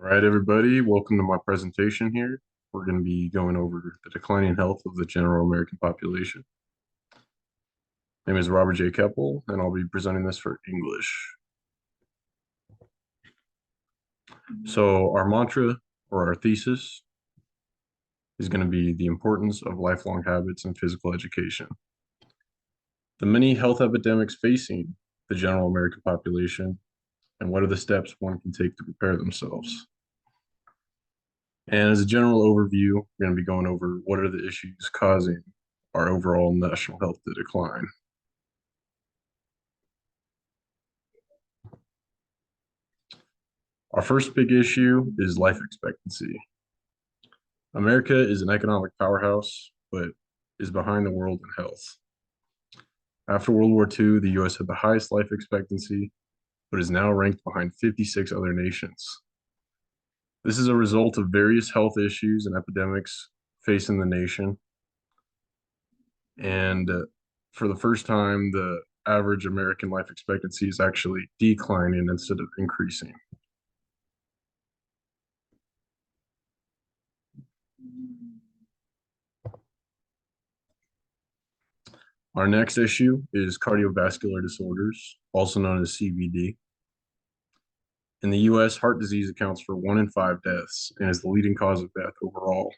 All right, everybody, welcome to my presentation here. We're going to be going over the declining health of the general American population. My name is Robert J. Keppel, and I'll be presenting this for English. So our mantra or our thesis is going to be the importance of lifelong habits and physical education. The many health epidemics facing the general American population, and what are the steps one can take to prepare themselves. And as a general overview, we're going to be going over what are the issues causing our overall national health to decline. Our first big issue is life expectancy. America is an economic powerhouse, but is behind the world in health. After World War II, the US had the highest life expectancy, but is now ranked behind 56 other nations. This is a result of various health issues and epidemics facing the nation. And for the first time, the average American life expectancy is actually declining instead of increasing. Our next issue is cardiovascular disorders, also known as CVD. In the US, heart disease accounts for 1 in 5 deaths and is the leading cause of death overall.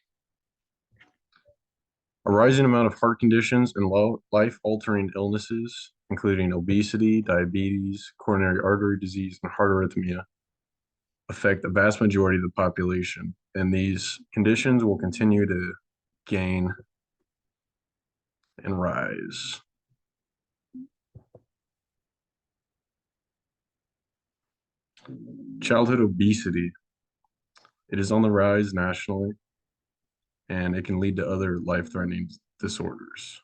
A rising amount of heart conditions and life-altering illnesses, including obesity, diabetes, coronary artery disease, and heart arrhythmia, affect the vast majority of the population, and these conditions will continue to gain and rise. Childhood obesity. It is on the rise nationally, and it can lead to other life-threatening disorders.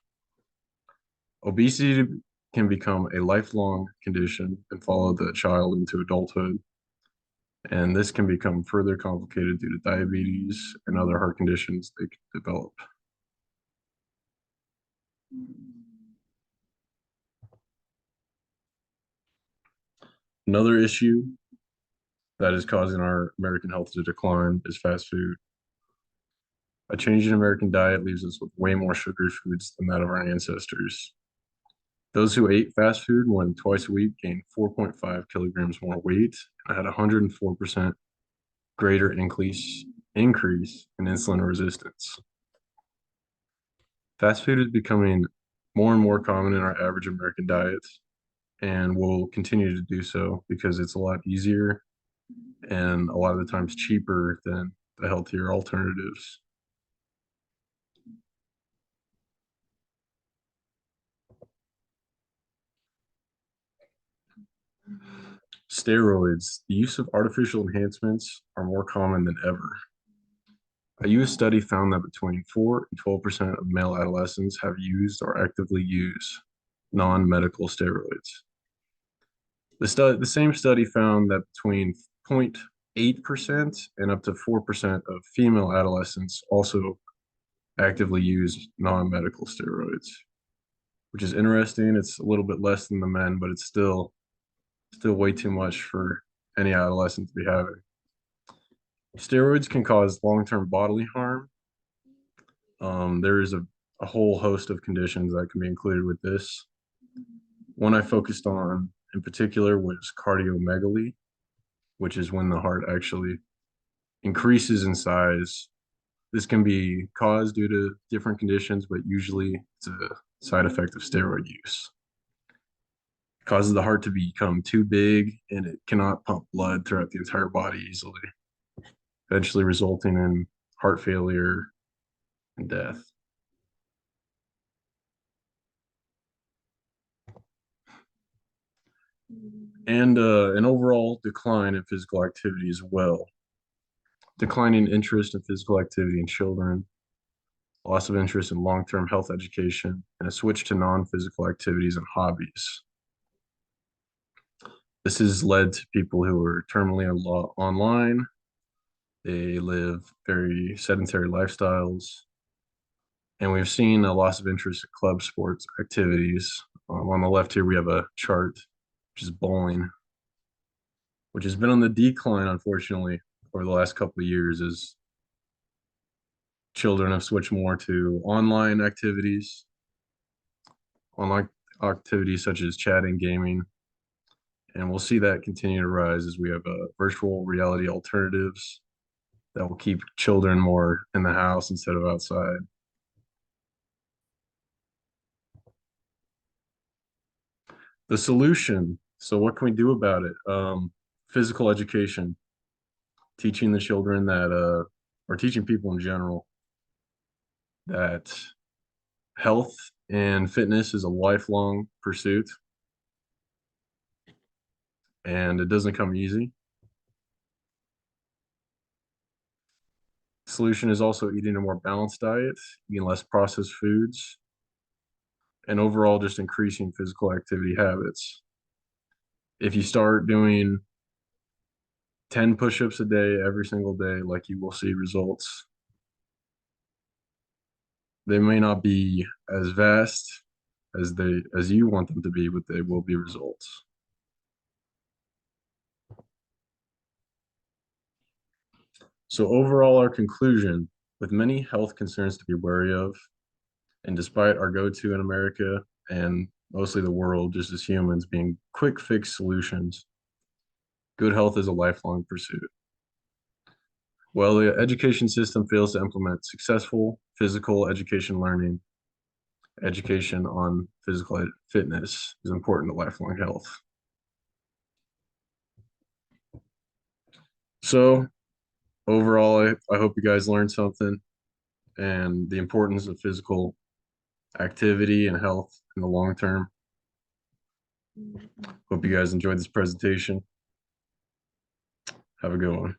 Obesity can become a lifelong condition and follow the child into adulthood, and this can become further complicated due to diabetes and other heart conditions they can develop. Another issue that is causing our American health to decline is fast food. A change in American diet leaves us with way more sugary foods than that of our ancestors. Those who ate fast food more than twice a week gained 4.5 kilograms more weight and had a 104% greater increase in insulin resistance. Fast food is becoming more and more common in our average American diet and will continue to do so because it's a lot easier and a lot of the times cheaper than the healthier alternatives. Steroids. The use of artificial enhancements are more common than ever. A US study found that between 4 and 12% of male adolescents have used or actively use non-medical steroids. The same study found that between 0.8% and up to 4% of female adolescents also actively use non-medical steroids, which is interesting. It's a little bit less than the men, but it's still way too much for any adolescent to be having. Steroids can cause long-term bodily harm. There is a whole host of conditions that can be included with this. One I focused on in particular was cardiomegaly, which is when the heart actually increases in size. This can be caused due to different conditions, but usually it's a side effect of steroid use. It causes the heart to become too big and it cannot pump blood throughout the entire body easily, eventually resulting in heart failure and death. And an overall decline in physical activity as well. Declining interest in physical activity in children, loss of interest in long-term health education, and a switch to non-physical activities and hobbies. This has led to people who are terminally online. They live very sedentary lifestyles. And we've seen a loss of interest in club sports activities. On the left here, we have a chart, which is bowling, which has been on the decline, unfortunately, over the last couple of years is children have switched more to online activities such as chatting, gaming, and we'll see that continue to rise as we have virtual reality alternatives that will keep children more in the house instead of outside. The solution. So what can we do about it? Physical education, teaching the children that, or teaching people in general that health and fitness is a lifelong pursuit and it doesn't come easy. Solution is also eating a more balanced diet, eating less processed foods, and overall just increasing physical activity habits. If you start doing 10 push-ups a day every single day, like you will see results. They may not be as vast as you want them to be, but they will be results. So overall, our conclusion, with many health concerns to be wary of, and despite our go-to in America and mostly the world, just as humans, being quick fix solutions, good health is a lifelong pursuit. While the education system fails to implement successful physical education learning, education on physical fitness is important to lifelong health. So overall, I hope you guys learned something and the importance of physical activity and health in the long term. Hope you guys enjoyed this presentation. Have a good one.